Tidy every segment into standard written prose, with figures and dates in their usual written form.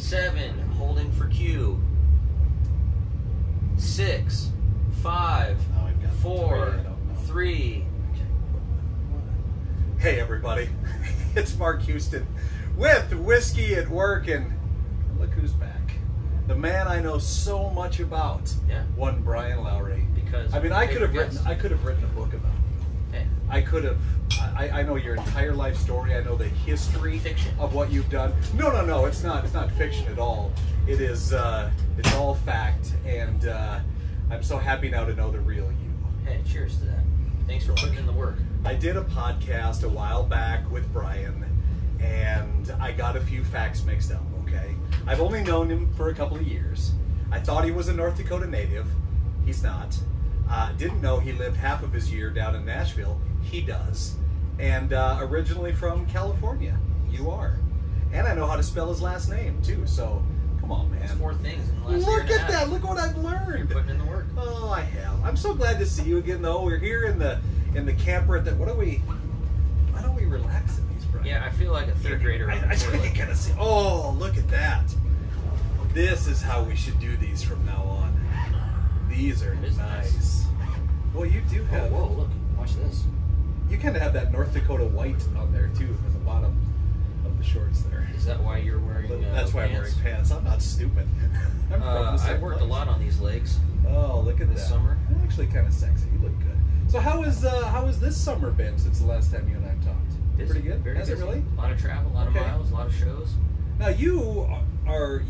7, holding for Q. 6, 5, 4, 3. Hey everybody, it's Mark Houston with Whiskey at Work, and look who's back. The man I know so much about. Yeah. One Bryan Loweree. Because I mean, I could have written a book about you. Hey. I could have. I know your entire life story. I know the history Fiction. of what you've done. No, it's not. It's not fiction at all. It is. It's all fact, and I'm so happy now to know the real you. Hey, cheers to that. Thanks for putting in the work. I did a podcast a while back with Bryan, and I got a few facts mixed up, okay? I've only known him for a couple of years. I thought he was a North Dakota native. He's not. Didn't know he lived half of his year down in Nashville. He does. And originally from California. You are. And I know how to spell his last name, too, so come on, man. That's 4 things in the last year and a Look half. at that. Look what I've learned. You're putting in the work. Oh, I have. I'm so glad to see you again, though. We're here in the camper at the. Why don't we relax in these, Bryan? Yeah, I feel like a third grader on the I toilet. kind of see. Oh, look at that. This is how we should do these from now on. These are It is nice. Well, you do Oh, have. whoa, look. Watch this. You kind of have that North Dakota white on there too, at the bottom of the shorts there. Is that why you're wearing That's why I'm wearing pants. I'm not stupid. I'm from the same I've worked place. a lot on these legs. Oh, look at this that. summer. You're actually kind of sexy. You look good. So how has this summer been since the last time you and I talked? Busy. Pretty good. Very Has busy. it really? A lot of travel, a lot of miles, a lot of shows. Now you are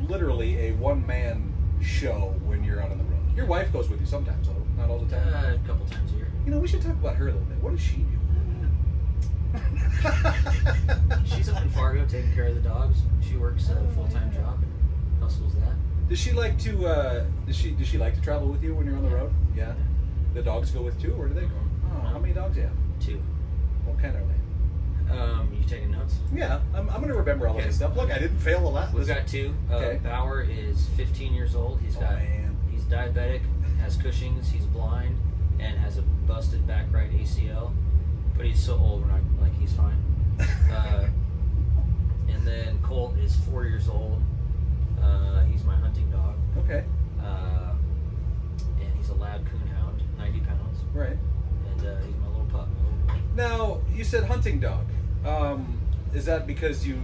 literally a one-man show when you're out on the road. Your wife goes with you sometimes, though, not all the time. A couple times a year. You know, we should talk about her a little bit. What does she do? She's up in Fargo taking care of the dogs. She works a full-time job and hustles that. Does she like to? Does she like to travel with you when you're on the road? Yeah. The dogs go with too, or do they go? Oh, how many dogs do you have? 2. What kind are they? You taking notes? Yeah, I'm gonna remember all of this stuff. Look, I didn't fail a lot. We've got 2. Okay. Bauer is 15 years old. He's diabetic, has Cushing's, he's blind, and has a busted back right ACL. But he's so old, he's fine. And then Colt is 4 years old. He's my hunting dog. Okay. And he's a lab coonhound, 90 pounds. Right. And he's my little pup. Now, you said hunting dog. Is that because you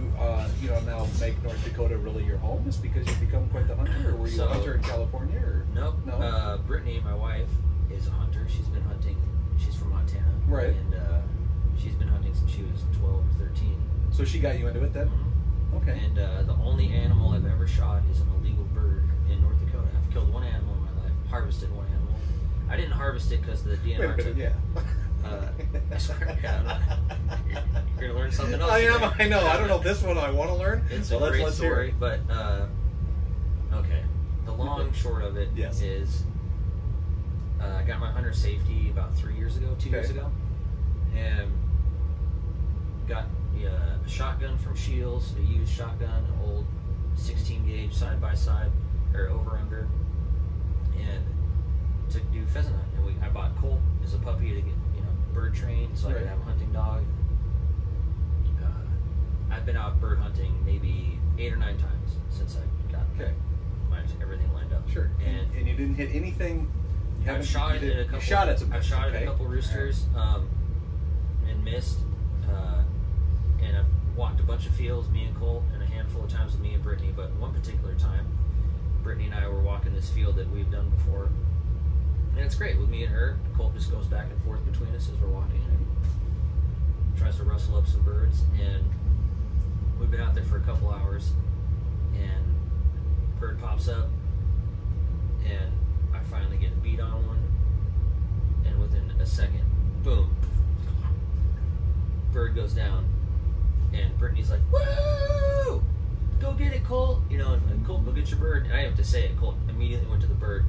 now make North Dakota really your home? Is because you've become quite the hunter, or were you a hunter in California? Or? Nope. No. Brittany, my wife, is a hunter. She's been hunting. She's from Montana. Right. And she's been hunting since she was 12 or 13. So she got you into it then? Mm-hmm. Okay. And the only animal I've ever shot is an illegal bird in North Dakota. I've killed 1 animal in my life, harvested 1 animal. I didn't harvest it because the DNR took it. Yeah. I swear to God, you're going to learn something else. I know. I don't know this one I want to learn. It's a great story, but okay. The long short of it is I got my hunter safety about 2 years ago, and got a shotgun from Shields, a used shotgun, an old 16 gauge side by side or over under, and to do pheasant hunt. And I bought Colt as a puppy to get bird trained so I could have a hunting dog. I've been out bird hunting maybe 8 or 9 times since I got everything lined up. Sure. And you didn't hit anything. I've shot it at a couple. I've shot at a couple roosters and missed. And I've walked a bunch of fields, me and Colt, and a handful of times with me and Brittany. But one particular time, Brittany and I were walking this field that we've done before. And it's great with me and her. Colt just goes back and forth between us as we're walking and tries to rustle up some birds. And we've been out there for a couple hours, and bird pops up, and I finally get beat on one, and within a second, boom, bird goes down, and Brittany's like, "Woo! Go get it, Colt!" And Colt, go get your bird. And I have to say it. Colt immediately went to the bird.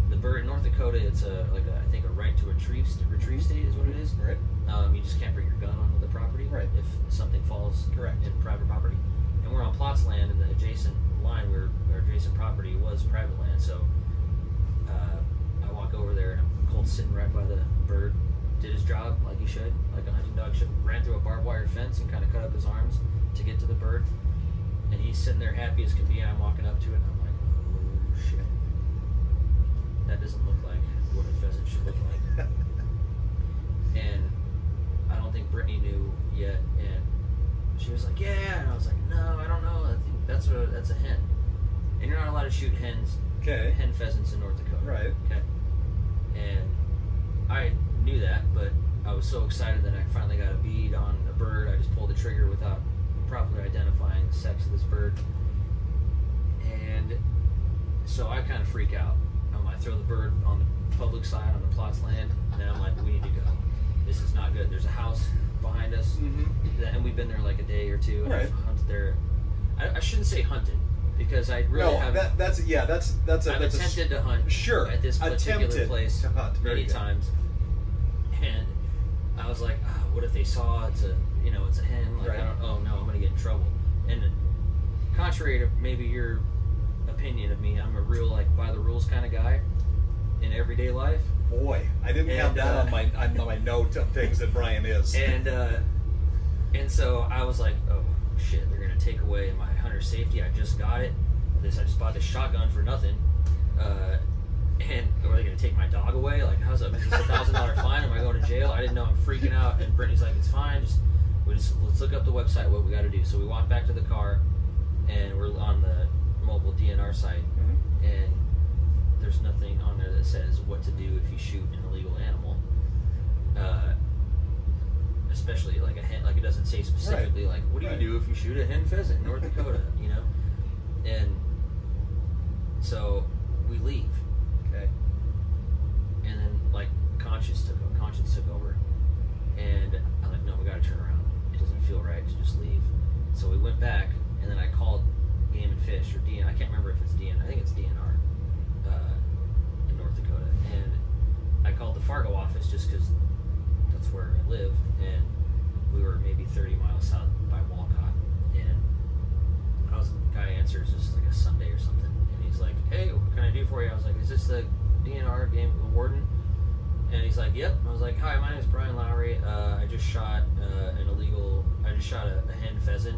The bird in North Dakota, it's I think a right to retrieve state is what it is. Right. You just can't bring your gun onto the property. Right. If something falls in private property, and we're on plots land, and the adjacent line, our adjacent property was private land. So I walk over there, and Colt's sitting right by the bird. Did his job like he should, like a hunting dog should. Ran through a barbed wire fence and kind of cut up his arms to get to the bird. And he's sitting there happy as can be, and I'm walking up to it, and I'm like, oh shit, that doesn't look like what a pheasant should look like. And I don't think Brittany knew yet, and she was like, yeah, and I was like, no, I don't know, I think that's a hen. And you're not allowed to shoot hen pheasants in North Dakota. Right. Okay. And I knew that, but I was so excited that I finally got a bead on a bird. I just pulled the trigger without properly identifying the sex of this bird. And so I kind of freak out. I throw the bird on the public side on the plot's land, and then I'm like, we need to go. This is not good. There's a house behind us, and we've been there like a day or two, and I've hunted there. I shouldn't say hunted, because I really haven't. I've attempted to hunt at this particular place many times, and I was like, oh, what if they saw it's a hen? Like, oh no, I'm gonna get in trouble. And contrary to maybe your opinion of me, I'm a real by the rules kind of guy in everyday life. Boy, I didn't have that on my note of things that Bryan is. And so I was like, oh shit, they're gonna take away my hunter safety. I just got it. I just bought this shotgun for nothing. And are they gonna take my dog away? Like, how's that? Is this $1,000 fine? Am I going to jail? I didn't know. I'm freaking out. And Brittany's like, it's fine. Let's look up the website. What we got to do. So we walk back to the car, and we're on the mobile DNR site, and there's nothing on there that says what to do if you shoot an illegal animal, especially like a hen. Like, it doesn't say specifically like, what do you do if you shoot a hen pheasant in North Dakota, And so we leave, and then conscience took over, and I'm like, no, we got to turn around. It doesn't feel right to just leave. So we went back, and then I called Game and Fish, or DN. I can't remember if it's DN. I think it's DNR in North Dakota. And I called the Fargo office just because that's where I live, and we were maybe 30 miles south by Walcott. And the guy answers, just like a Sunday or something, and he's like, "Hey, what can I do for you?" I was like, "Is this the DNR game, the warden?" And he's like, "Yep." I was like, "Hi, my name is Bryan Loweree. I just shot a hen pheasant,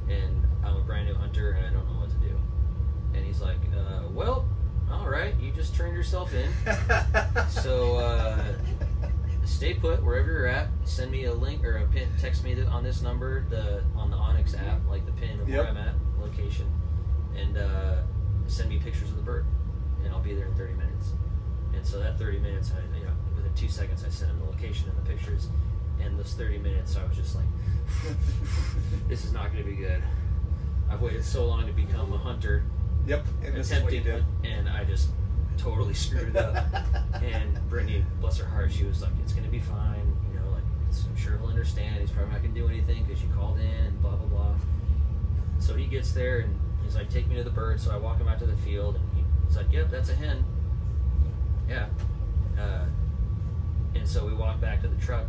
and I'm a brand new hunter, and I don't know what to do." And he's like, "Well, all right, you just turned yourself in. So stay put wherever you're at. Send me a link or a pin. Text me on this number, on the Onyx app, like the pin of where I'm at, location, and send me pictures of the bird, and I'll be there in 30 minutes." And so that 30 minutes, within 2 seconds, I sent him the location and the pictures. And those 30 minutes, I was just like, this is not going to be good. I've waited so long to become a hunter. Yep, and this is what you did. And I just totally screwed it up. And Brittany, bless her heart, she was like, it's going to be fine. I'm sure he'll understand. He's probably not going to do anything because you called in and blah, blah, blah. So he gets there, and he's like, take me to the bird. So I walk him out to the field, and he's like, yep, that's a hen. Yeah. And so we walk back to the truck,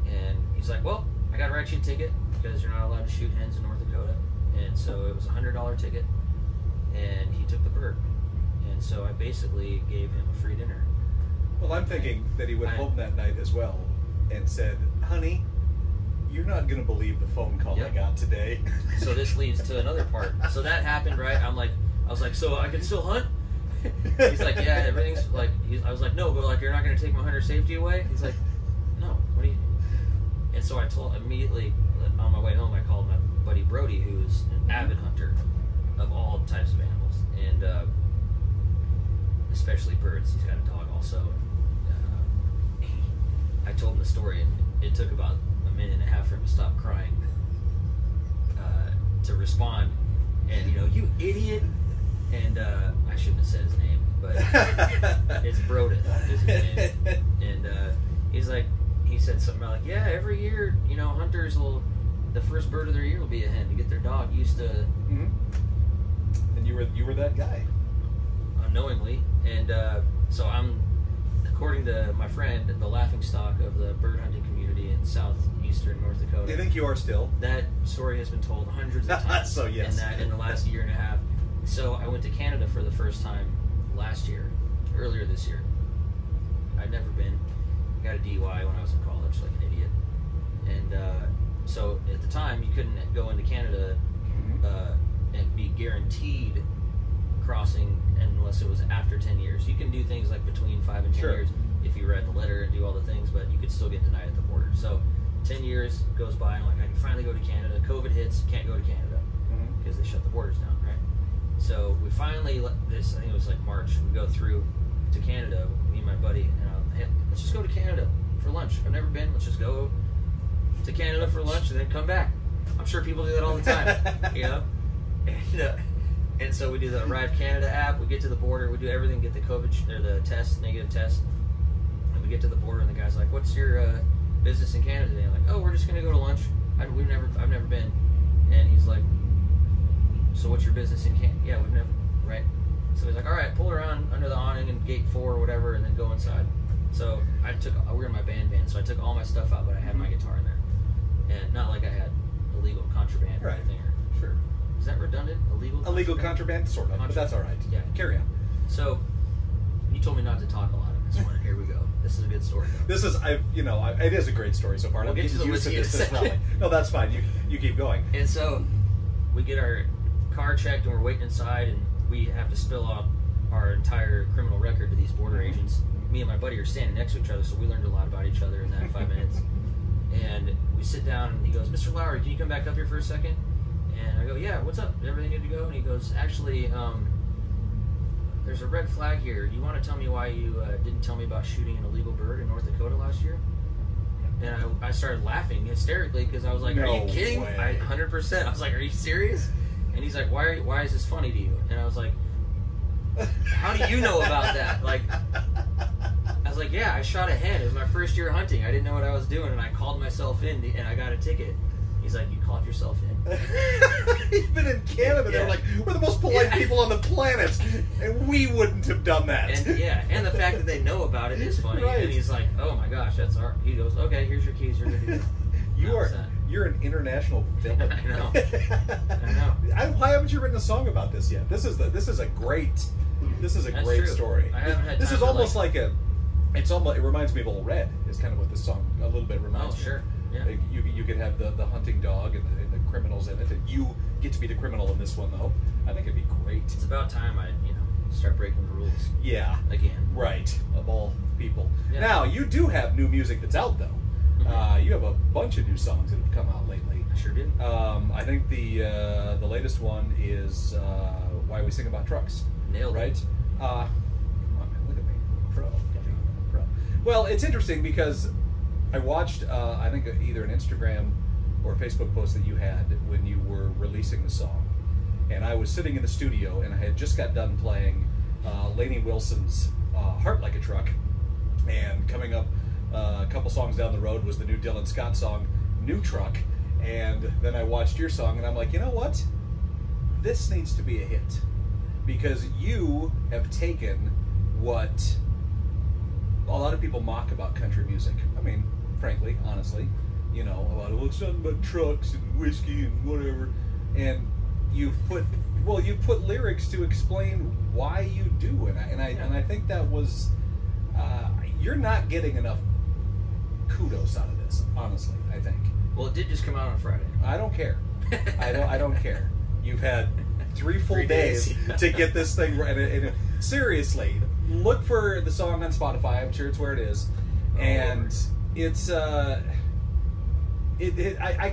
and he's like, well, I got to write you a ticket because you're not allowed to shoot hens in North Dakota. And so it was a $100 ticket, and he took the bird. And so I basically gave him a free dinner. Well, I'm thinking that he went home that night as well and said, honey, you're not going to believe the phone call I got today. So this leads to another part. So that happened, right? I was like, so I can still hunt? He's like, yeah, everything's like, I was like, no, but you're not going to take my hunter safety away? He's like, no, what do you? And so I told immediately on my way home, I called my buddy Brody, who's an avid hunter of all types of animals, and especially birds. He's got a dog also. I told him the story, and it took about a minute and a half for him to stop crying to respond. And you idiot. And I shouldn't have said his name, but it's Brodith is his name. And he said something about yeah, every year, hunters the first bird of their year will be a hen to get their dog used to. Mm-hmm. And you were that guy. Unknowingly. And so I'm, according to my friend, the laughingstock of the bird hunting community in southeastern North Dakota. Do you think you are still? That story has been told hundreds of times. So yes. In the last year and a half. So I went to Canada for the first time earlier this year. I'd never been. I got a DUI when I was in college, like an idiot. And so at the time, you couldn't go into Canada crossing unless it was after 10 years. You can do things like between 5 and 10 years if you read the letter and do all the things, but you could still get denied at the border. So 10 years goes by, and I'm like, I can finally go to Canada. COVID hits, can't go to Canada because they shut the borders down, right? So we finally, I think it was like March, we go through to Canada, me and my buddy, and hey, let's just go to Canada for lunch. I've never been, let's just go to Canada for lunch and then come back. I'm sure people do that all the time, you know? And so we do the Arrive Canada app, we get to the border, we do everything, get the COVID, or the test, negative test, and we get to the border and the guy's like, what's your business in Canada today? I'm like, oh, we're just going to go to lunch. I've never been. And he's like, so what's your business in Canada? Yeah, we've never, right? So he's like, all right, pull around under the awning in gate 4 or whatever, and then go inside. So we were in my band, so I took all my stuff out, but I had my guitar in there. And not like I had illegal contraband or anything. Sure. Is that redundant? Illegal contraband? Sort of, but that's all right. Yeah. Carry on. So, you told me not to talk a lot in this one. Here we go. This is a good story, though. This is, it is a great story so far. We'll get to the whiskey in a second. No, that's fine. You keep going. And so, we get our car checked, and we're waiting inside, and we have to spill out our entire criminal record to these border agents. Me and my buddy are standing next to each other, so we learned a lot about each other in that 5 minutes. And we sit down, and he goes, Mr. Loweree, can you come back up here for a second? And I go, yeah, what's up? Is everything good to go? And he goes, actually, there's a red flag here. Do you want to tell me why you didn't tell me about shooting an illegal bird in North Dakota last year? And I started laughing hysterically because I was like, are you kidding? 100%. I was like, are you serious? And he's like, why is this funny to you? And I was like, how do you know about that? Like, I was like, yeah, I shot a hen. It was my first year hunting. I didn't know what I was doing, and I called myself in, and I got a ticket. He's like, you called yourself in? He's been in Canada. They're like, we're the most polite people on the planet, and we wouldn't have done that. And the fact that they know about it is funny. Right. And he's like, oh my gosh, that's our. He goes, okay, here's your keys. You're good to go. You're an international villain. I know. I know. Why haven't you written a song about this yet? This is a great story. I haven't had. This is almost like a. It reminds me of Old Red. Is kind of what this song a little bit reminds me. Oh, sure. Yeah. Like you could have the hunting dog and the criminals in it, and you get to be the criminal in this one, though. I think it'd be great. It's about time I start breaking the rules. Yeah. Again. Right. Of all people. Yeah. Now you do have new music that's out though. You have a bunch of new songs that have come out lately. I sure do. I think the latest one is Why We Sing About Trucks. Nailed it. Right? Come on, man, look at me. Pro. Well, it's interesting because I watched, I think, either an Instagram or a Facebook post that you had when you were releasing the song. And I was sitting in the studio, and I had just got done playing Lainey Wilson's Heart Like a Truck. And coming up a couple songs down the road was the new Dylan Scott song, New Truck. And then I watched your song, and I'm like, you know what? This needs to be a hit. Because you have taken what a lot of people mock about country music. I mean, frankly, honestly, about it's nothing but trucks and whiskey and whatever. And you've put lyrics to explain why you do, and I think that was you're not getting enough kudos out of this, honestly. I think. Well, it did just come out on Friday. I don't care. I don't care. You've had 3 full days to get this thing right. And seriously, look for the song on Spotify. I'm sure it's where it is, and it's I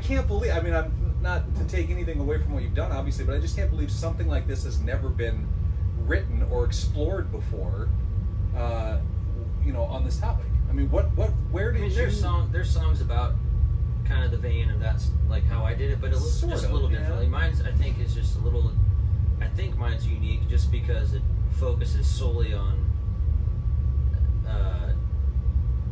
can't believe. I mean, I'm not to take anything away from what you've done, obviously, but I just can't believe something like this has never been written or explored before. On this topic. I mean, where did you? There's songs about kind of the vein of that's like how I did it, but it looks just a little differently. Mine's, I think, is just a little. I think mine's unique just because it focuses solely on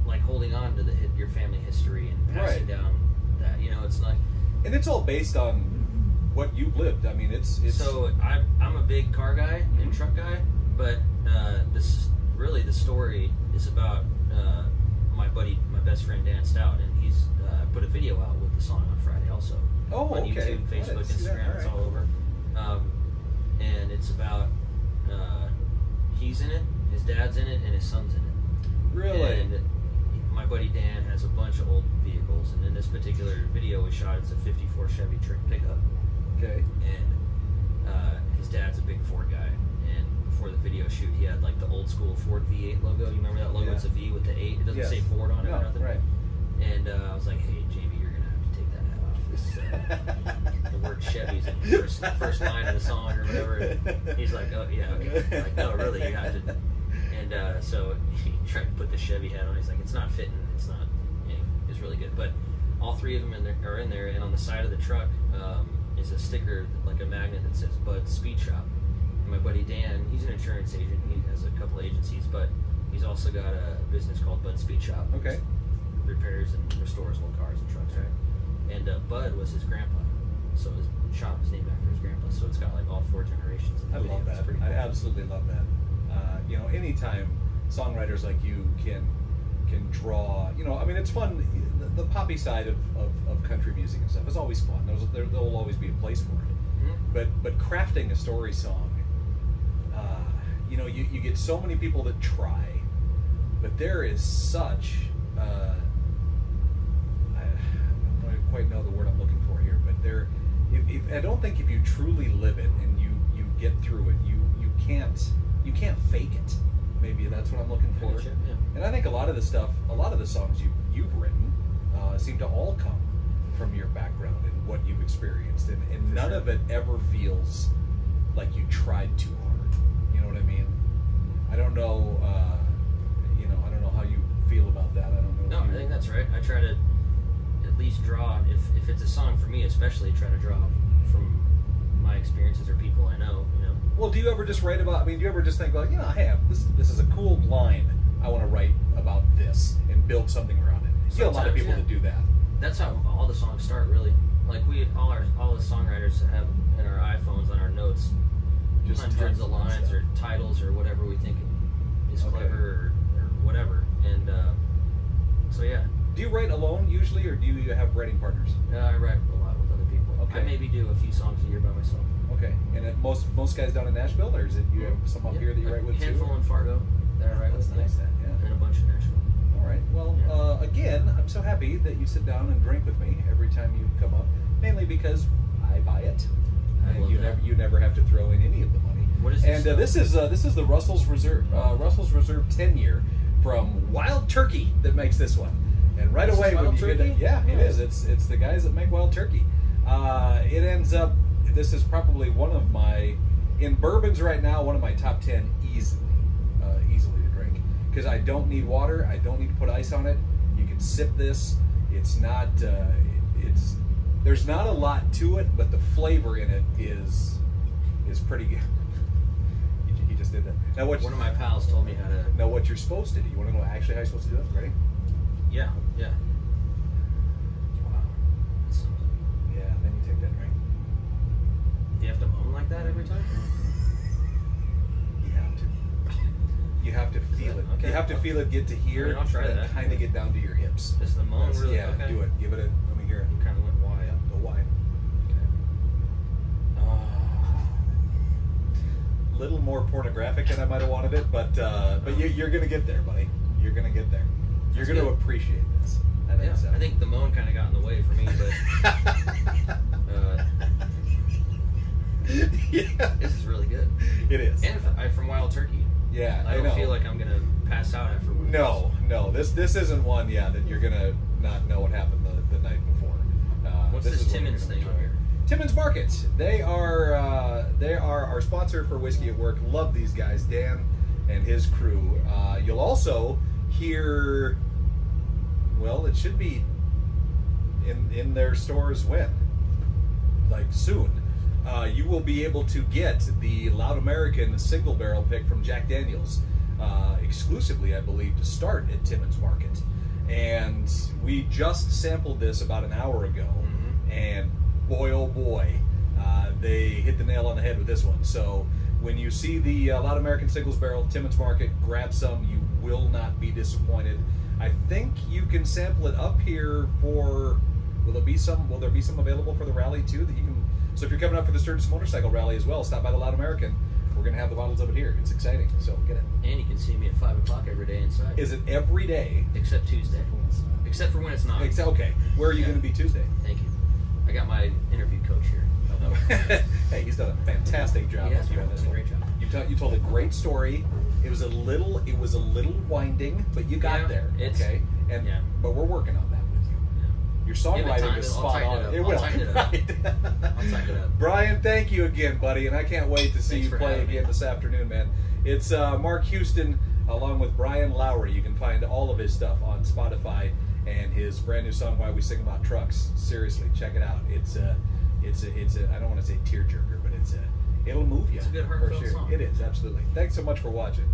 like holding on to your family history and passing down that. It's like, and it's all based on what you've lived. I mean, it's. So I'm a big car guy and truck guy, but really the story is about my best friend Dan Stout, and he's put a video out with the song on Friday also. Oh, on okay. YouTube, Facebook, Instagram, it's all over. And it's about he's in it, his dad's in it, and his son's in it. Really? And my buddy Dan has a bunch of old vehicles, and in this particular video we shot, it's a 54 Chevy pickup. Okay. And his dad's a big Ford guy, video shoot, he had like the old school Ford V8 logo. You remember that logo? Yeah. It's a V with the 8. It doesn't say Ford on it or nothing. Right. And I was like, hey, Jamie, you're going to have to take that hat off. This, the word Chevy's in the first line of the song or whatever. He's like, oh, yeah, okay. I'm like, no, really, you have to. And so he tried to put the Chevy hat on. He's like, it's not fitting. It's not, anyway, it's really good. But all three of them are in there. And on the side of the truck is a sticker, like a magnet that says Bud Speed Shop. And my buddy Dan, he's an insurance agent. He has a couple agencies, but he's also got a business called Bud Speed Shop. Okay. Repairs and restores old cars and trucks, right? And Bud was his grandpa, so his shop is named after his grandpa. So it's got like all 4 generations. I love that. Cool. I absolutely love that. You know, anytime songwriters like you can draw, you know, I mean, it's fun. The poppy side of country music and stuff is always fun. There'll always be a place for it. Mm-hmm. But crafting a story song, you know, you get so many people that try, but there is such I don't quite know the word I'm looking for here, but I don't think if you truly live it and you get through it, you can't fake it. Maybe that's what I'm looking for. Yeah. And I think a lot of the songs you've written seem to all come from your background and what you've experienced, and none of it ever feels like you tried too hard. You know what I mean? I don't know. You know, I don't know how you feel about that. I don't know. No, I think that's right. I try to at least draw, if it's a song for me, especially try to draw from my experiences or people I know. You know. Well, do you ever just write about? I mean, do you ever just think, well, you know, hey, this is a cool line. I want to write about this and build something around it. You get a lot of people that do that. That's how all the songs start, really. Like all the songwriters have in our iPhones on our notes just hundreds of lines or titles or whatever we think is clever or whatever. And so yeah. Do you write alone usually, or do you have writing partners? I write a lot with other people. Okay. I maybe do a few songs a year by myself. Okay. And most guys down in Nashville, or is it you have some up here that you write with too? A handful in Fargo that I write with. That's nice. Yeah. And a bunch in Nashville. All right. Well, again, I'm so happy that you sit down and drink with me every time you come up. Mainly because I buy it, and you never have to throw in any of the money. What is this? And this is the Russell's Reserve 10-year from Wild Turkey that makes this one. And right away when you get it, it is. It's the guys that make Wild Turkey. It ends up. This is probably one of my in bourbons right now. One of my top 10 easily to drink, because I don't need water. I don't need to put ice on it. You can sip this. It's not. There's not a lot to it, but the flavor in it is pretty good. He just did that. Now one of my pals told me how to. Now what you're supposed to do? You want to know actually how you're supposed to do it? Ready? Yeah. Wow. Yeah. Then you take that drink. Do you have to moan like that every time? You have to feel it. Okay. You have to feel it get to here, I mean, I'll try and that. kind of get down to your hips. Is the moan really? Yeah, okay. do it. Give it a. Let me hear it. You kind of went wide. Yeah, go wide. Okay. Little more pornographic than I might have wanted it, but you're gonna get there, buddy. You're gonna get there. You're gonna appreciate this. I think the moan kind of got in the way for me, but yeah, this is really good. It is. And from Wild Turkey. Yeah, I don't feel like I'm gonna pass out afterwards. No. This isn't one. Yeah, that you're gonna not know what happened the night before. What's this Timmins thing over here? Timmins Market. They are our sponsor for Whiskey at Work. Love these guys, Dan and his crew. You'll also hear. Well, it should be in their stores when, like soon. You will be able to get the Loud American single barrel pick from Jack Daniels exclusively, I believe, to start at Timmins Market. And we just sampled this about an hour ago, and boy, oh boy, they hit the nail on the head with this one. So when you see the Loud American Singles Barrel, Timmins Market, grab some. You will not be disappointed. I think you can sample it up here for. Will there be some available for the rally too that you can? So if you're coming up for the Sturgis Motorcycle Rally as well, stop by the Loud American. We're going to have the bottles of it here. It's exciting, so get it. And you can see me at 5 o'clock every day inside. Is it every day? Except Tuesday. Except for when it's not. Okay. Where are you going to be Tuesday? Thank you. I got my interview coach here. Hey, he's done a fantastic job. He has done a great job. You've You told a great story. It was a little winding, but you got there. Okay, but we're working on that with you. Yeah. Your songwriting is spot on. It will. I'll tighten it up. Bryan, thank you again, buddy, and I can't wait to see you play again this afternoon, man. It's Mark Houston along with Bryan Loweree. You can find all of his stuff on Spotify, and his brand new song "Why We Sing About Trucks." Seriously, check it out. It's a I don't want to say tearjerker, but it'll move you. It's a good heartfelt song. It is, absolutely. Thanks so much for watching.